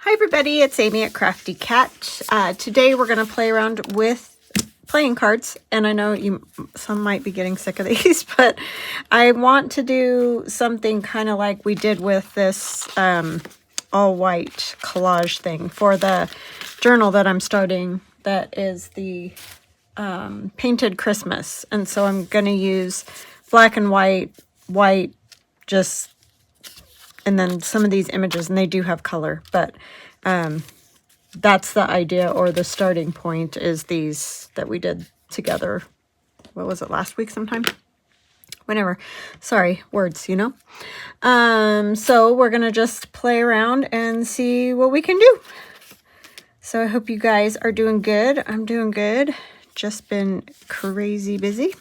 Hi everybody, it's Amy at Crafty Cat. Today we're going to play around with playing cards, and I know some might be getting sick of these, but I want to do something kind of like we did with this all white collage thing for the journal that I'm starting. That is the Painted Christmas, and so I'm going to use black and white, just, and then some of these images, and they do have color, but that's the idea, or the starting point is these that we did together. What was it, last week sometime? Whenever. Sorry, words, you know. So we're going to just play around and see what we can do. So I hope you guys are doing good. I'm doing good. Just been crazy busy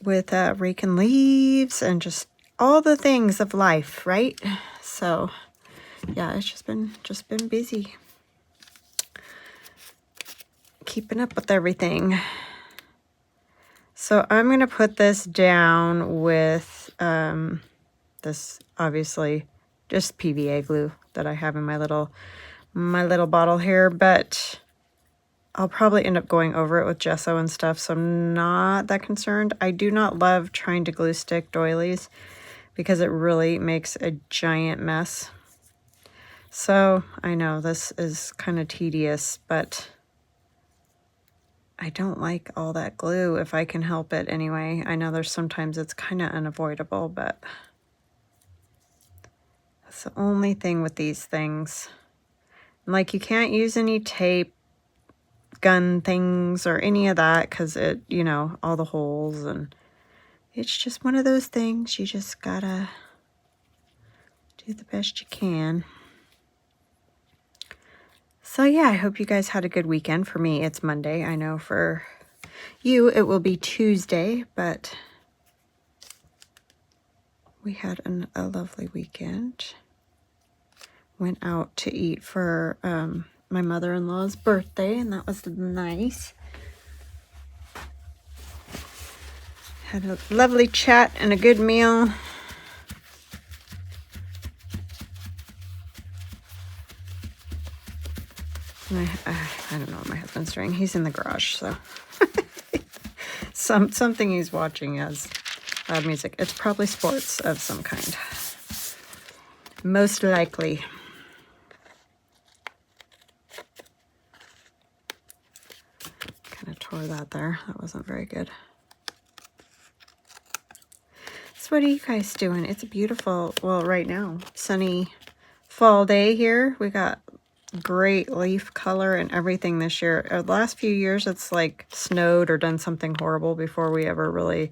with raking leaves and just all the things of life, right? So yeah, it's just been busy. Keeping up with everything. So I'm going to put this down with this, obviously, just PVA glue that I have in my little bottle here, but I'll probably end up going over it with gesso and stuff, so I'm not that concerned. I do not love trying to glue stick doilies because it really makes a giant mess. So I know this is kind of tedious, but I don't like all that glue if I can help it anyway. I know there's sometimes it's kind of unavoidable, but that's the only thing with these things. Like, you can't use any tape, gun things, or any of that because it, you know, all the holes, and it's just one of those things. You just gotta do the best you can. So yeah, I hope you guys had a good weekend. For me, it's Monday. I know for you, it will be Tuesday, but we had a lovely weekend. Went out to eat for my mother-in-law's birthday, and that was nice. Had a lovely chat and a good meal. I don't know what my husband's doing. He's in the garage, so something he's watching has loud music. It's probably sports of some kind. Most likely. Kind of tore that there. That wasn't very good. So what are you guys doing? It's a beautiful, well, right now, sunny fall day here. We got great leaf color and everything this year. The last few years it's like snowed or done something horrible before we ever really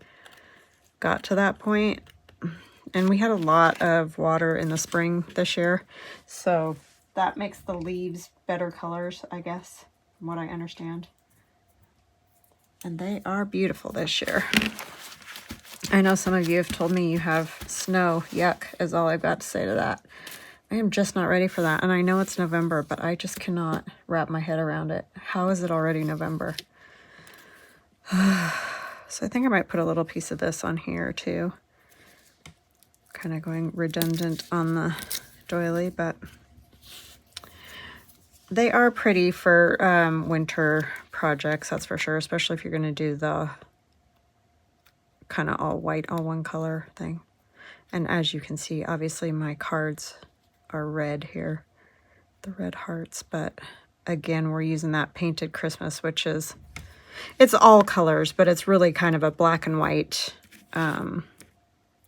got to that point. And we had a lot of water in the spring this year, so that makes the leaves better colors, I guess, from what I understand. And they are beautiful this year. I know some of you have told me you have snow. Yuck is all I've got to say to that. I am just not ready for that. And I know it's November, but I just cannot wrap my head around it. How is it already November? So I think I might put a little piece of this on here too. Kind of going redundant on the doily, but they are pretty for winter projects, that's for sure, especially if you're going to do the kind of all white, all one color thing. And as you can see, obviously my cards are red here, the red hearts, but again, we're using that Painted Christmas, which is, it's all colors, but it's really kind of a black and white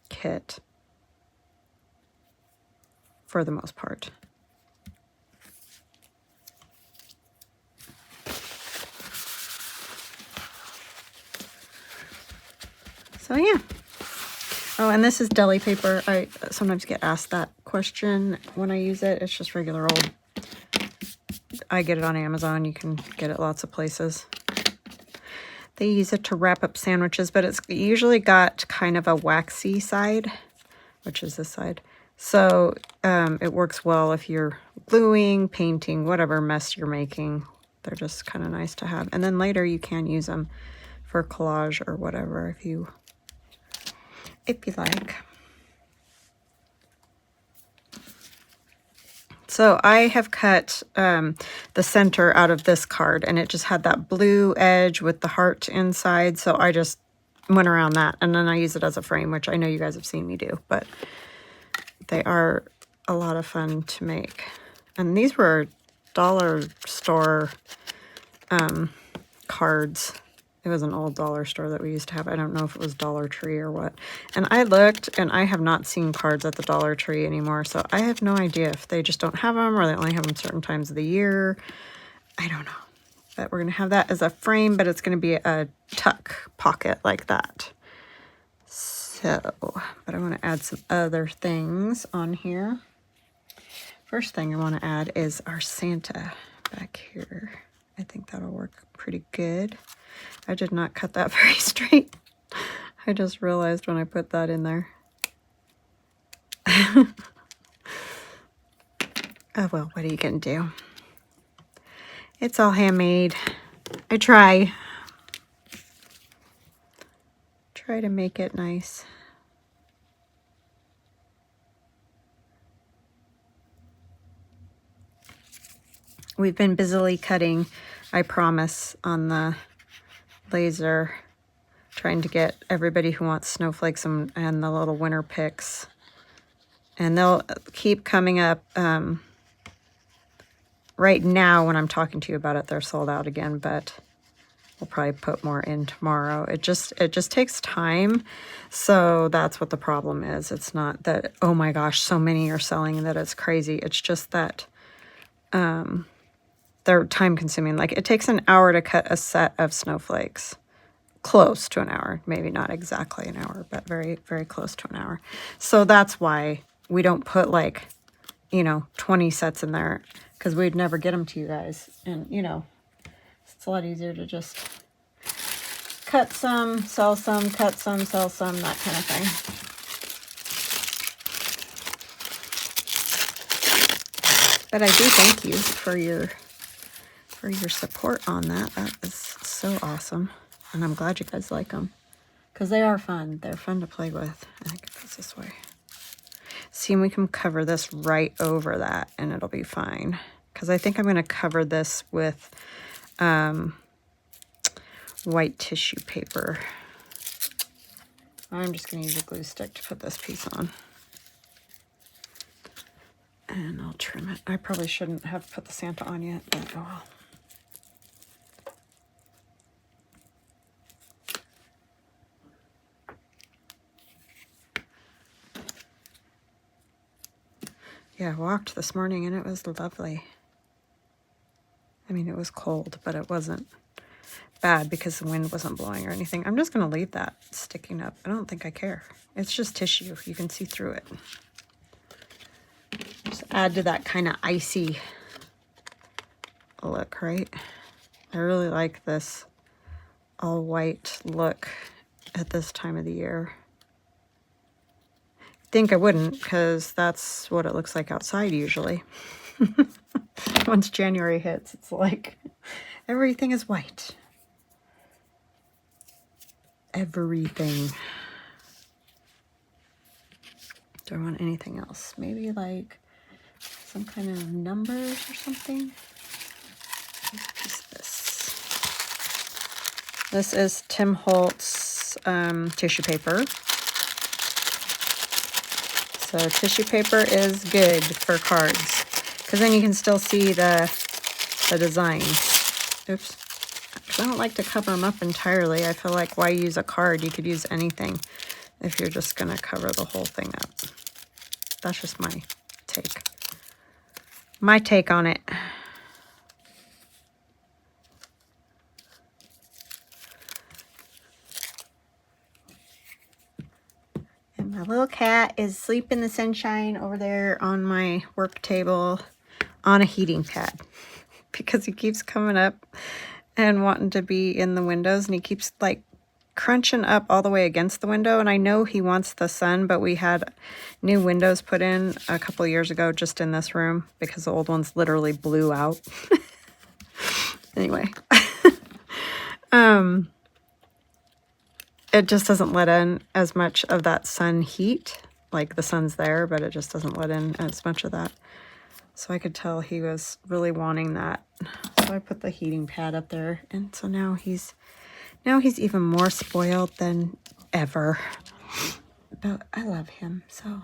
kit for the most part. So yeah. Oh, and this is deli paper. I sometimes get asked that question when I use it. It's just regular old. I get it on Amazon. You can get it lots of places. They use it to wrap up sandwiches, but it's usually got kind of a waxy side, which is this side. So it works well if you're gluing, painting, whatever mess you're making. They're just kind of nice to have. And then later you can use them for collage or whatever if you like. So I have cut the center out of this card, and it just had that blue edge with the heart inside. So I just went around that, and then I use it as a frame, which I know you guys have seen me do, but they are a lot of fun to make. And these were dollar store cards. It was an old dollar store that we used to have. I don't know if it was Dollar Tree or what. And I looked, and I have not seen cards at the Dollar Tree anymore, so I have no idea if they just don't have them or they only have them certain times of the year. I don't know. But we're going to have that as a frame, but it's going to be a tuck pocket like that. So, but I want to add some other things on here. First thing I want to add is our Santa back here. I think that'll work pretty good. I did not cut that very straight. I just realized when I put that in there. Oh well, what are you gonna do? It's all handmade. I try to make it nice. We've been busily cutting, I promise, on the laser, trying to get everybody who wants snowflakes and the little winter picks. And they'll keep coming up. Right now, when I'm talking to you about it, they're sold out again, but we'll probably put more in tomorrow. It just takes time. So that's what the problem is. It's not that, oh my gosh, so many are selling that it's crazy. It's just that they're time consuming. Like, it takes an hour to cut a set of snowflakes. Close to an hour. Maybe not exactly an hour, but very, very close to an hour. So that's why we don't put, like, 20 sets in there, because we'd never get them to you guys. And, it's a lot easier to just cut some, sell some, cut some, sell some, that kind of thing. But I do thank you for your support on that. That is so awesome. And I'm glad you guys like them, because they are fun. They're fun to play with. I think it goes this way. See, and we can cover this right over that, and it'll be fine. Because I think I'm going to cover this with white tissue paper. I'm just going to use a glue stick to put this piece on. And I'll trim it. I probably shouldn't have put the Santa on yet, but oh well. Yeah, I walked this morning and it was lovely. I mean, it was cold, but it wasn't bad because the wind wasn't blowing or anything. I'm just going to leave that sticking up. I don't think I care. It's just tissue. You can see through it. Just add to that kind of icy look, right? I really like this all white look at this time of the year. Think I wouldn't, because that's what it looks like outside usually. Once January hits, it's like everything is white. Everything. Do I want anything else? Maybe like some kind of numbers or something? What is this? This is Tim Holtz tissue paper. So tissue paper is good for cards, because then you can still see the designs. Oops. I don't like to cover them up entirely. I feel like, why use a card? You could use anything if you're just going to cover the whole thing up. That's just my take. My take on it. And my little cat is asleep in the sunshine over there on my work table on a heating pad, because he keeps coming up and wanting to be in the windows, and he keeps like crunching up all the way against the window. And I know he wants the sun, but we had new windows put in a couple of years ago just in this room, because the old ones literally blew out. Anyway. It just doesn't let in as much of that sun heat. Like, the sun's there, but it just doesn't let in as much of that. So I could tell he was really wanting that. So I put the heating pad up there, and so now he's even more spoiled than ever. But I love him, so.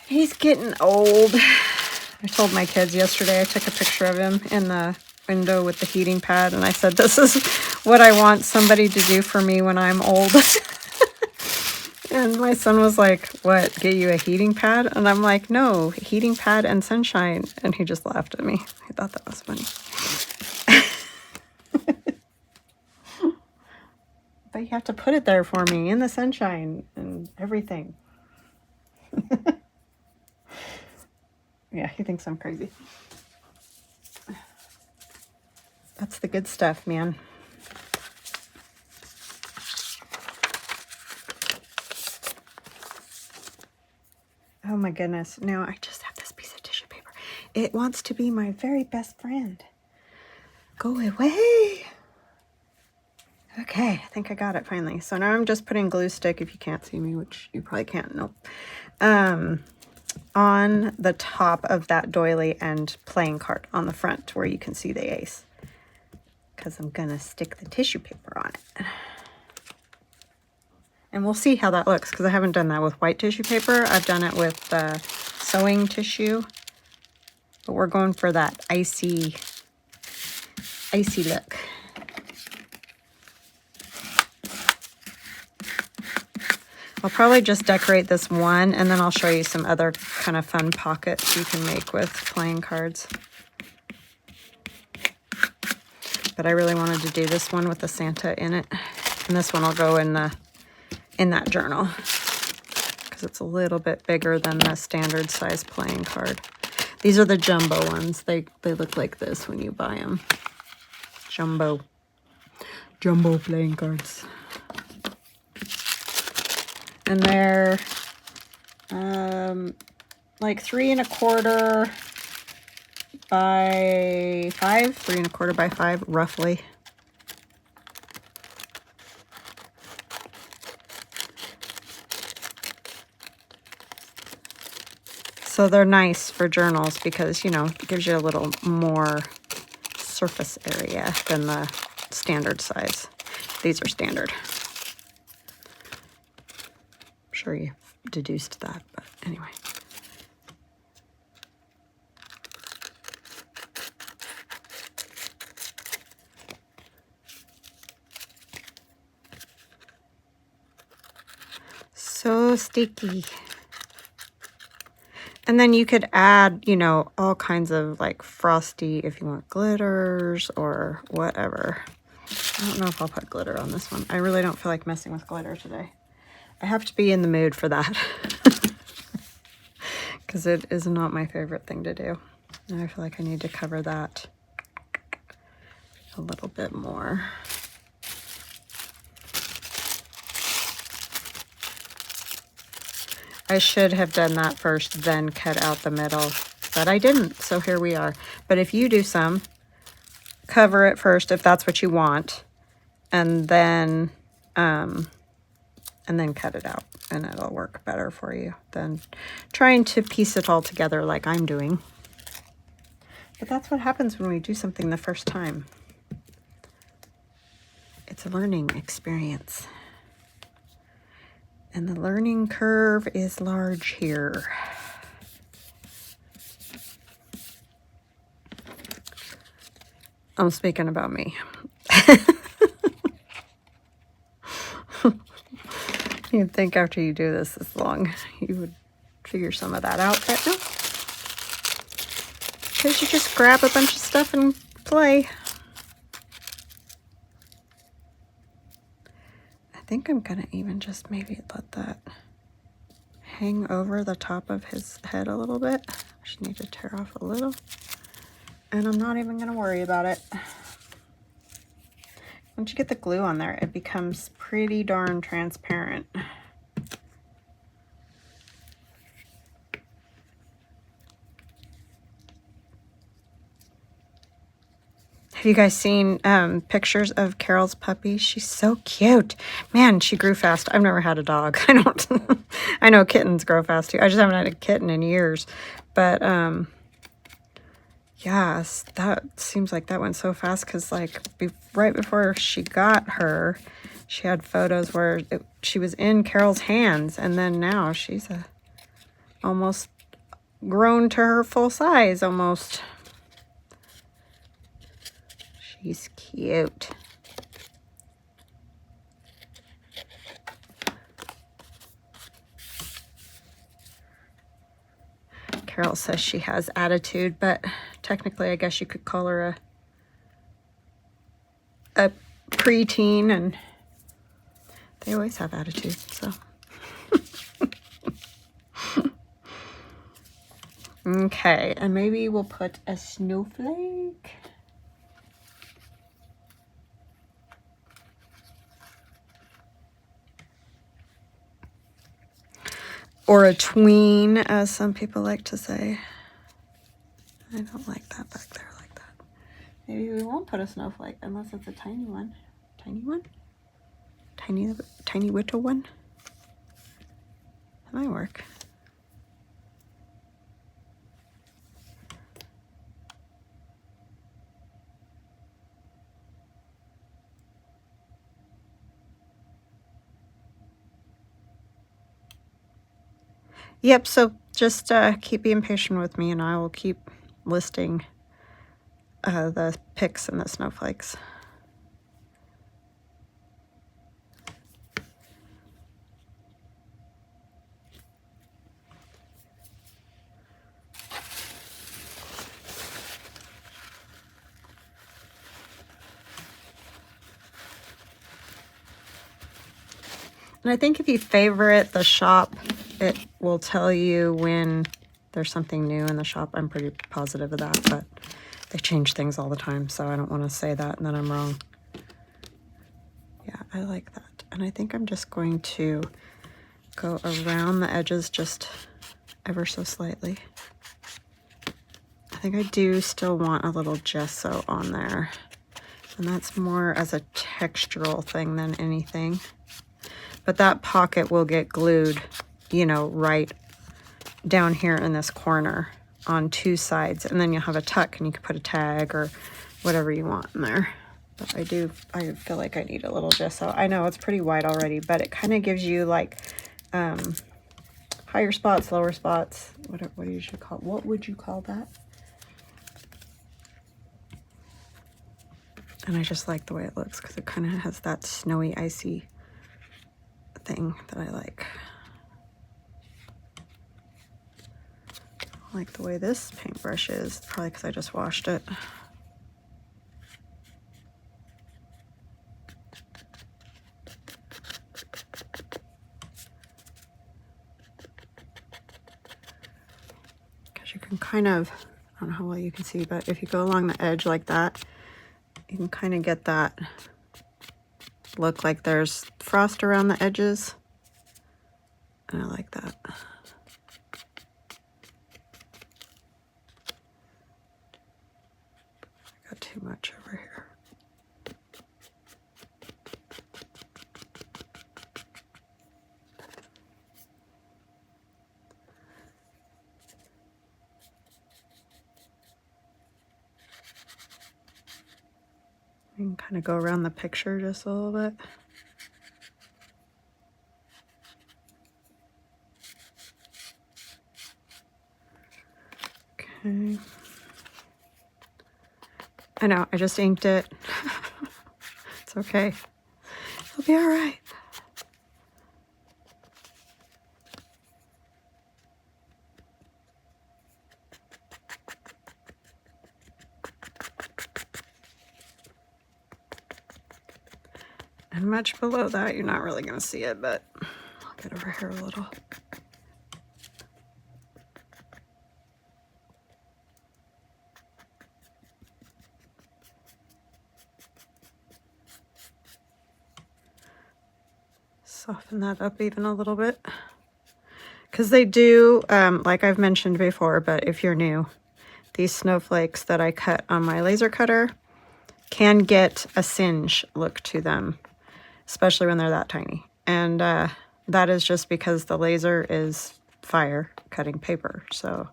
He's getting old. I told my kids yesterday, I took a picture of him in the window with the heating pad, and I said, this is what I want somebody to do for me when I'm old. And my son was like, what, get you a heating pad? And I'm like, no, heating pad and sunshine. And he just laughed at me. I thought that was funny. But you have to put it there for me in the sunshine and everything. Yeah, he thinks I'm crazy. That's the good stuff, man. Oh my goodness. Now I just have this piece of tissue paper. It wants to be my very best friend. Go away. Okay, I think I got it finally. So now I'm just putting glue stick, if you can't see me, which you probably can't, nope. On the top of that doily and playing card on the front where you can see the ace. Because I'm gonna stick the tissue paper on it. And we'll see how that looks, because I haven't done that with white tissue paper. I've done it with sewing tissue. But we're going for that icy look. I'll probably just decorate this one, and then I'll show you some other kind of fun pockets you can make with playing cards. But I really wanted to do this one with the Santa in it. And this one will go in that journal, because it's a little bit bigger than the standard size playing card. These are the jumbo ones. They look like this when you buy them. Jumbo playing cards. And they're like 3 1/4 by 5, 3 1/4 by 5, roughly. So they're nice for journals because, you know, it gives you a little more surface area than the standard size. These are standard. I'm sure you deduced that, but anyway. So sticky. And then you could add, you know, all kinds of like frosty, if you want glitters or whatever. I don't know if I'll put glitter on this one. I really don't feel like messing with glitter today. I have to be in the mood for that. Because it is not my favorite thing to do. And I feel like I need to cover that a little bit more. I should have done that first, then cut out the middle, but I didn't, so here we are. But if you do some, cover it first if that's what you want, and then cut it out, and it'll work better for you than trying to piece it all together like I'm doing. But that's what happens when we do something the first time. It's a learning experience. And the learning curve is large here. I'm speaking about me. You'd think after you do this long, you would figure some of that out, but no. Because you just grab a bunch of stuff and play. I think I'm gonna even just maybe let that hang over the top of his head a little bit. I just need to tear off a little. And I'm not even gonna worry about it. Once you get the glue on there, it becomes pretty darn transparent. Have you guys seen pictures of Carol's puppy? She's so cute. Man, she grew fast. I've never had a dog. I don't. I know kittens grow fast too. I just haven't had a kitten in years. But yes, that seems like that went so fast because like right before she got her, she had photos where she was in Carol's hands, and then now she's almost grown to her full size almost. She's cute. Carol says she has attitude, but technically I guess you could call her a preteen, and they always have attitude, so. Okay, and maybe we'll put a snowflake. Or a tween, as some people like to say. I don't like that back there like that. Maybe we won't put a snowflake unless it's a tiny one. Tiny one? Tiny little one? That might work. Yep, so just keep being patient with me, and I will keep listing the pics and the snowflakes. And I think if you favorite the shop, it will tell you when there's something new in the shop. I'm pretty positive of that, but they change things all the time, so I don't want to say that and then I'm wrong. Yeah, I like that. And I think I'm just going to go around the edges just ever so slightly. I think I do still want a little gesso on there, and that's more as a textural thing than anything. But that pocket will get glued, you know, right down here in this corner on two sides. And then you'll have a tuck and you can put a tag or whatever you want in there. But I feel like I need a little gesso. I know it's pretty wide already, but it kind of gives you like higher spots, lower spots. What would you call that? And I just like the way it looks because it kind of has that snowy, icy thing that I like. I like the way this paintbrush is, probably because I just washed it. Because you can kind of, I don't know how well you can see, but if you go along the edge like that, you can kind of get that look like there's frost around the edges, and I like that. I got too much over here. You can kind of go around the picture just a little bit. Okay. I know, I just inked it. It's okay. It'll be all right. And much below that, you're not really going to see it, but I'll get over here a little. Soften that up even a little bit. Because they do, like I've mentioned before, but if you're new, these snowflakes that I cut on my laser cutter, can get a singe look to them, especially when they're that tiny. And that is just because the laser is fire cutting paper. So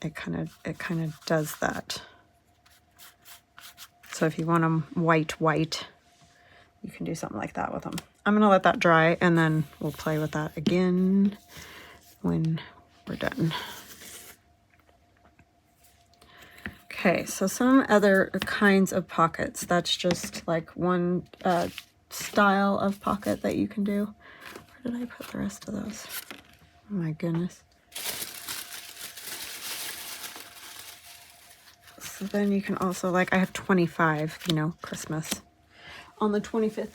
it kind of does that. So if you want them white, you can do something like that with them. I'm going to let that dry, and then we'll play with that again when we're done. Okay, so some other kinds of pockets. That's just like one style of pocket that you can do. Where did I put the rest of those? Oh my goodness. So then you can also, like, I have 25, you know, Christmas on the 25th.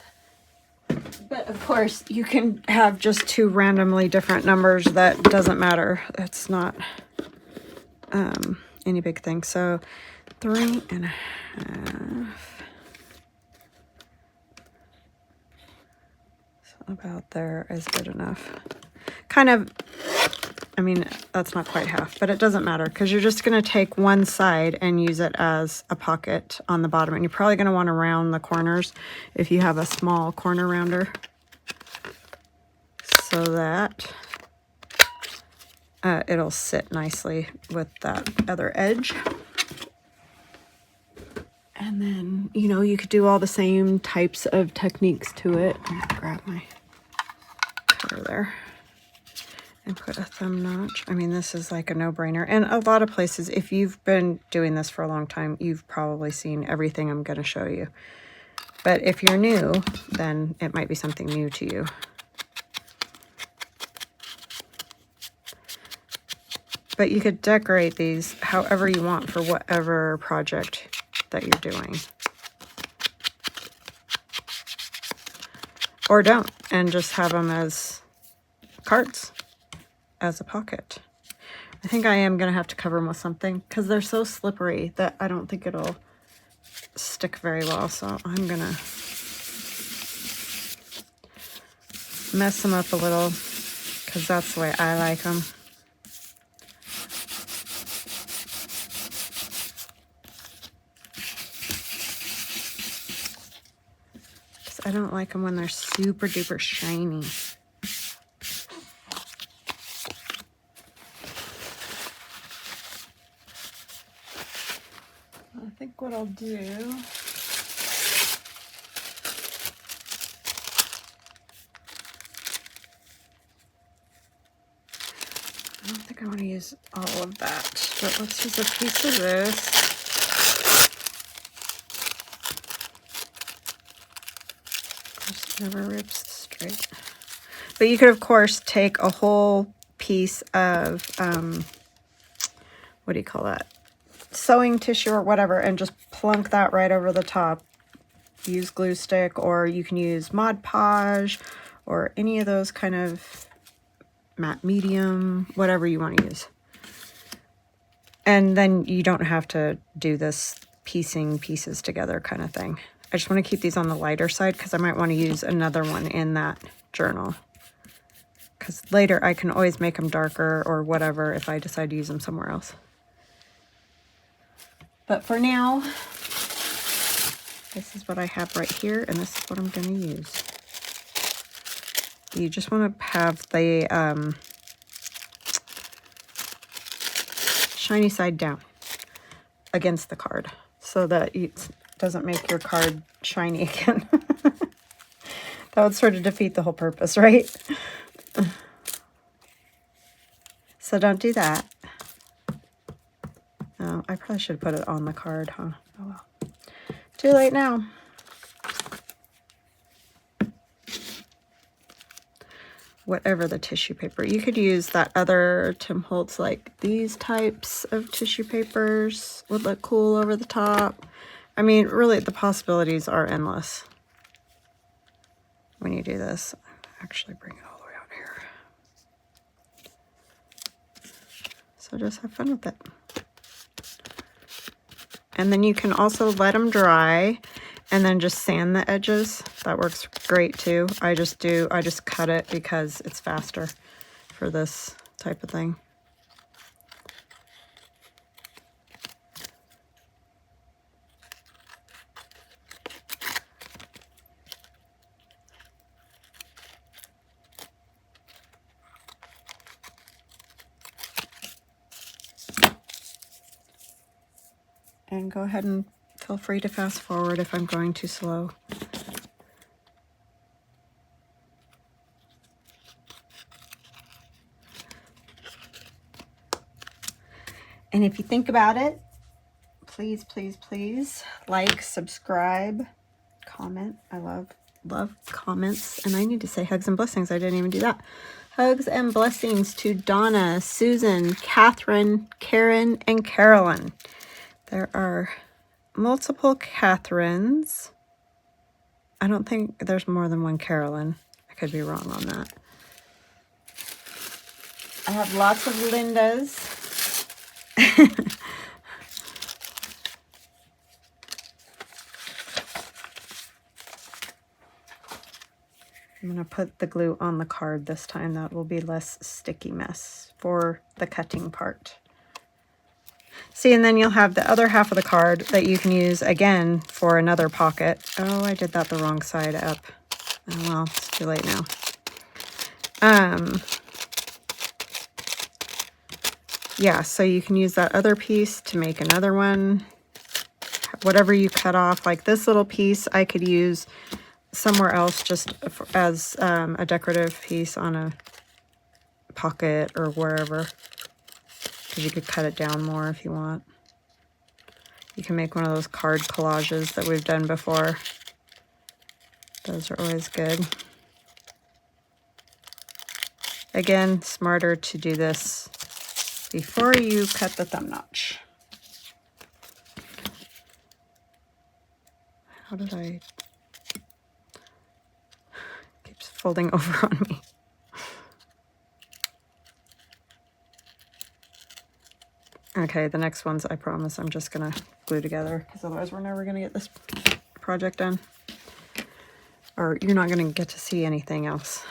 But of course, you can have just two randomly different numbers. That doesn't matter. It's not any big thing. So 3.5. So about there is good enough. Kind of, I mean, that's not quite half, but it doesn't matter because you're just going to take one side and use it as a pocket on the bottom. And you're probably going to want to round the corners if you have a small corner rounder, so that it'll sit nicely with that other edge. And then, you know, you could do all the same types of techniques to it. I'm gonna grab my cutter there and put a thumb notch. I mean, this is like a no-brainer. And a lot of places, if you've been doing this for a long time, you've probably seen everything I'm going to show you. But if you're new, then it might be something new to you. But you could decorate these however you want for whatever project that you're doing. Or don't, and just have them as cards, as a pocket. I think I am going to have to cover them with something because they're so slippery that I don't think it'll stick very well. So I'm going to mess them up a little because that's the way I like them. I don't like them when they're super duper shiny. I think what I'll do, I don't think I want to use all of that, but let's use a piece of this. Never rips straight. But you could, of course, take a whole piece of, what do you call that? Sewing tissue or whatever, and just plunk that right over the top. Use glue stick, or you can use Mod Podge, or any of those kind of matte medium, whatever you want to use. And then you don't have to do this piecing pieces together kind of thing. I just want to keep these on the lighter side because I might want to use another one in that journal. Because later I can always make them darker or whatever if I decide to use them somewhere else. But for now, this is what I have right here, and this is what I'm going to use. You just want to have the shiny side down against the card so that it doesn't make your card shiny again. That would sort of defeat the whole purpose, right? So don't do that. Oh, I probably should have put it on the card, huh? Oh well. Too late now. Whatever the tissue paper. You could use that other Tim Holtz, like these types of tissue papers would look cool over the top. I mean, really, the possibilities are endless when you do this. Actually, bring it all the way out here. So just have fun with it. And then you can also let them dry and then just sand the edges. That works great too. I just cut it because it's faster for this type of thing. And go ahead and feel free to fast forward if I'm going too slow. And if you think about it, please, please, please like, subscribe, comment. I love comments. And I need to say hugs and blessings. I didn't even do that. Hugs and blessings to Donna, Susan, Catherine, Karen, and Carolyn. There are multiple Catherines. I don't think there's more than one Carolyn. I could be wrong on that. I have lots of Lindas. I'm going to put the glue on the card this time. That will be less sticky mess for the cutting part. See, and then you'll have the other half of the card that you can use again for another pocket. Oh, I did that the wrong side up. Oh, well, it's too late now. Yeah, so you can use that other piece to make another one. Whatever you cut off, like this little piece, I could use somewhere else just as a decorative piece on a pocket or wherever. Because you could cut it down more if you want. You can make one of those card collages that we've done before. Those are always good. Again, smarter to do this before you cut the thumb notch. How did I... keeps folding over on me. Okay, the next ones I promise I'm just gonna glue together because otherwise we're never gonna get this project done. Or you're not gonna get to see anything else.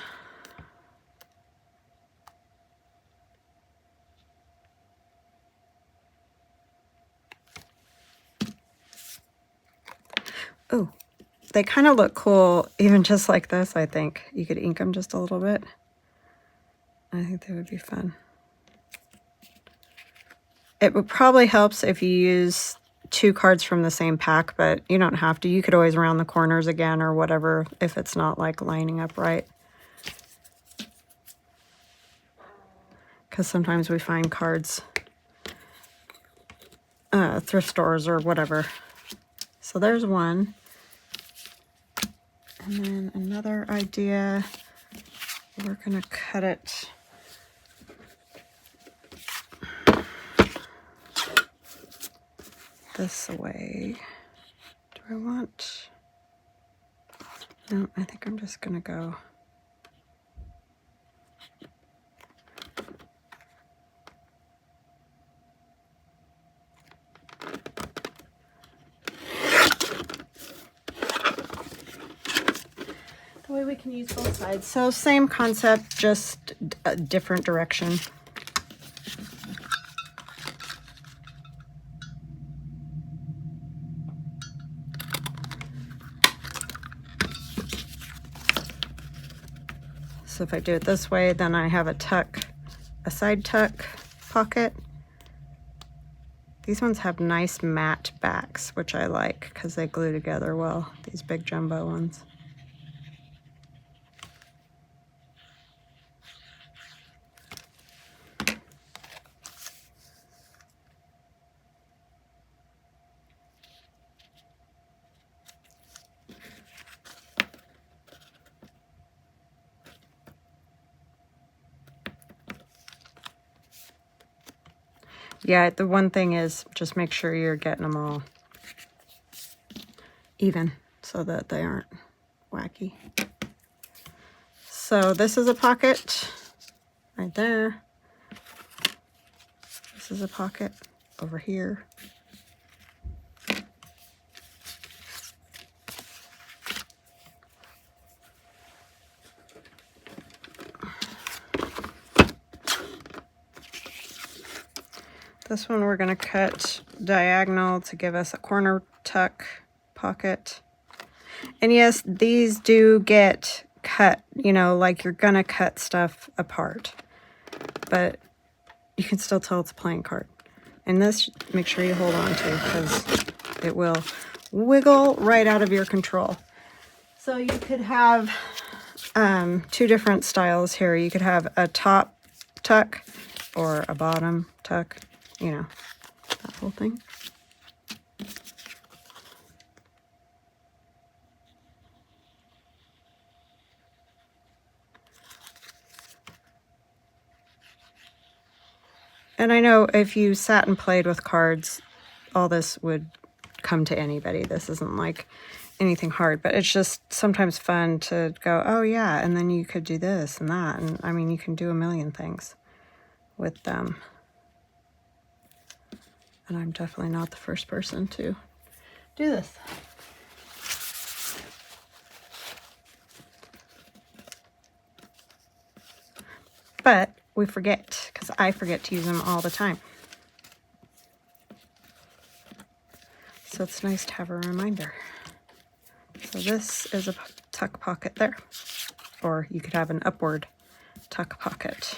Oh, they kind of look cool even just like this, I think. You could ink them just a little bit. I think they would be fun. It would probably helps if you use 2 cards from the same pack, but you don't have to. You could always round the corners again or whatever if it's not like lining up right. Because sometimes we find cards, thrift stores or whatever. So there's one. And then another idea, we're going to cut it this way. Do I want... No, I think I'm just going to go... The way we can use both sides. So same concept, just a different direction. So if I do it this way, then I have a tuck, a side tuck pocket. These ones have nice matte backs, which I like because they glue together well, these big jumbo ones. Yeah, the one thing is just make sure you're getting them all even so that they aren't wacky. So this is a pocket right there. This is a pocket over here. This one we're going to cut diagonal to give us a corner tuck pocket. And yes, these do get cut, you know, like you're going to cut stuff apart. But you can still tell it's a playing card. And this, make sure you hold on to, because it will wiggle right out of your control. So you could have two different styles here. You could have a top tuck or a bottom tuck, you know, that whole thing. And I know if you sat and played with cards, all this would come to anybody. This isn't like anything hard, but it's just sometimes fun to go, oh yeah, and then you could do this and that. And I mean, you can do a million things with them. And I'm definitely not the first person to do this. But we forget, because I forget to use them all the time. So it's nice to have a reminder. So this is a tuck pocket there, or you could have an upward tuck pocket.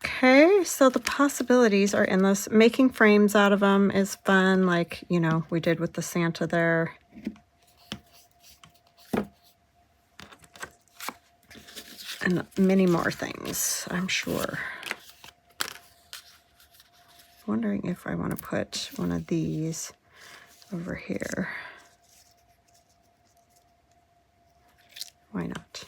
Okay, so the possibilities are endless. Making frames out of them is fun, like, you know, we did with the Santa there. And many more things, I'm sure. Wondering if I want to put one of these over here. Why not?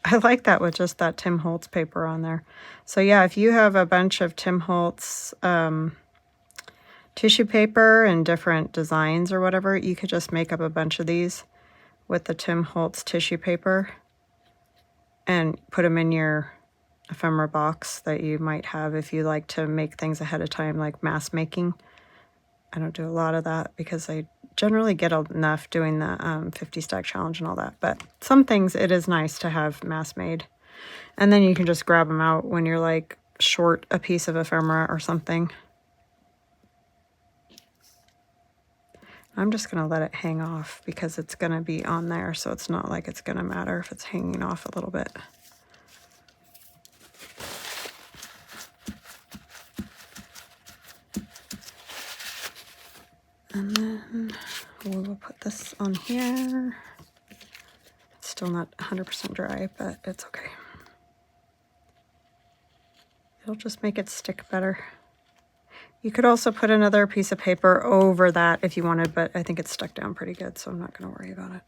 I like that with just that Tim Holtz paper on there. So yeah, if you have a bunch of Tim Holtz tissue paper and different designs or whatever, you could just make up a bunch of these with the Tim Holtz tissue paper and put them in your ephemera box that you might have if you like to make things ahead of time, like mass making. I don't do a lot of that because I generally get enough doing the 50 stack challenge and all that, but some things it is nice to have mass made. And then you can just grab them out when you're like short a piece of ephemera or something. I'm just going to let it hang off because it's going to be on there, so it's not like it's going to matter if it's hanging off a little bit. And then we will put this on here. It's still not 100% dry, but it's okay. It'll just make it stick better. You could also put another piece of paper over that if you wanted, but I think it's stuck down pretty good, so I'm not going to worry about it.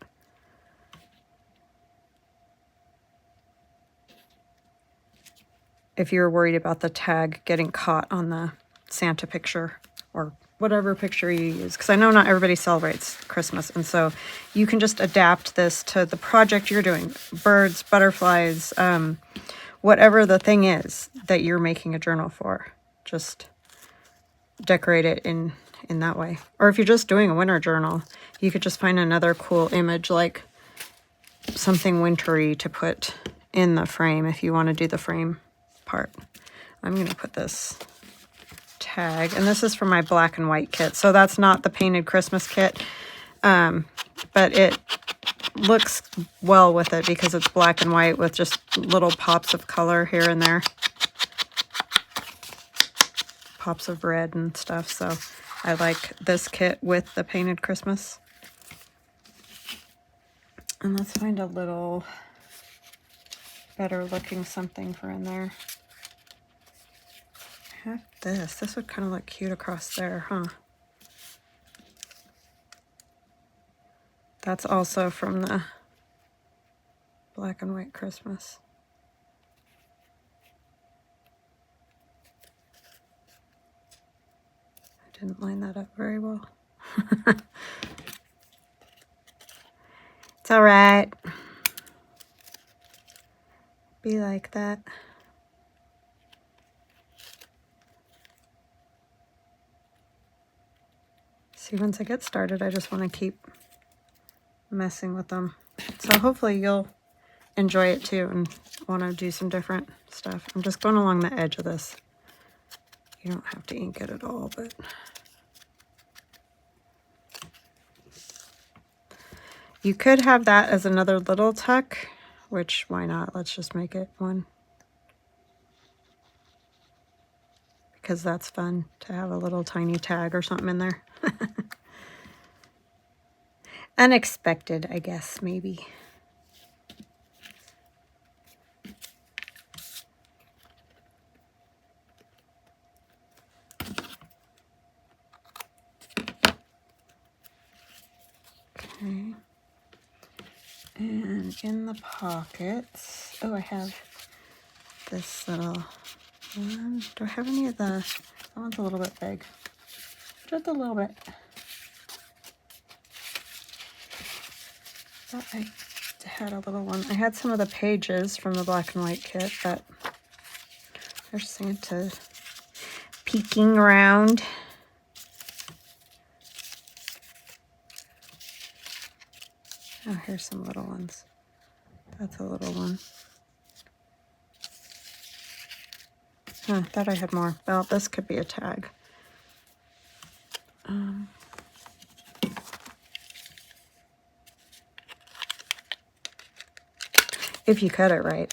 If you're worried about the tag getting caught on the Santa picture or whatever picture you use, because I know not everybody celebrates Christmas, and so you can just adapt this to the project you're doing. Birds, butterflies, whatever the thing is that you're making a journal for. Just decorate it in that way. Or if you're just doing a winter journal, you could just find another cool image, like something wintry to put in the frame if you want to do the frame part. I'm going to put this tag, and this is from my black and white kit, so that's not the painted Christmas kit, but it looks well with it because it's black and white with just little pops of color here and there. Pops of red and stuff, so I like this kit with the painted Christmas. And let's find a little better looking something for in there. I have this. This would kind of look cute across there, huh? That's also from the black and white Christmas. Didn't line that up very well. It's all right. Be like that. See, once I get started, I just want to keep messing with them. So hopefully you'll enjoy it too and want to do some different stuff. I'm just going along the edge of this. You don't have to ink it at all, but you could have that as another little tuck, which why not? Let's just make it 1. Because that's fun to have a little tiny tag or something in there. Unexpected, I guess, maybe. Okay. And in the pockets, oh, I have this little one. Do I have any of the, that one's a little bit big. Just a little bit. Thought I had a little one. I had some of the pages from the black and white kit, but there's Santa peeking around. Oh, here's some little ones. That's a little one. Huh, thought I had more. Well, this could be a tag. If you cut it right.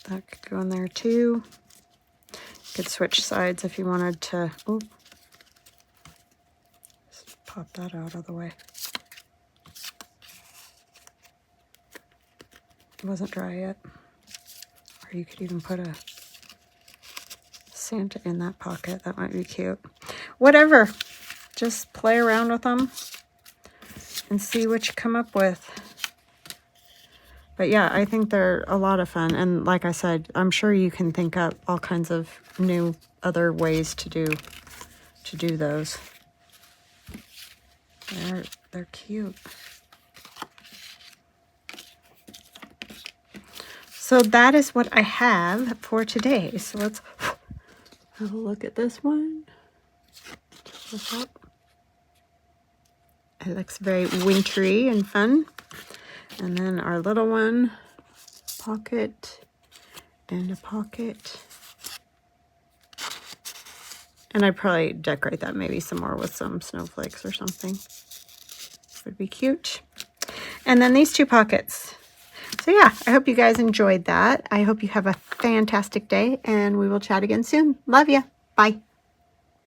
That could go in there too. You could switch sides if you wanted to. Oop. Just pop that out of the way. It wasn't dry yet. Or you could even put a Santa in that pocket. That might be cute. Whatever. Just play around with them and see what you come up with. But yeah, I think they're a lot of fun. And like I said, I'm sure you can think up all kinds of new other ways to do those. They're cute. So that is what I have for today. So let's have a look at this one. Look up. It looks very wintry and fun. And then our little one, pocket, and a pocket. And I'd probably decorate that maybe some more with some snowflakes or something. Would be cute. And then these 2 pockets. So yeah, I hope you guys enjoyed that. I hope you have a fantastic day, and we will chat again soon. Love ya. Bye.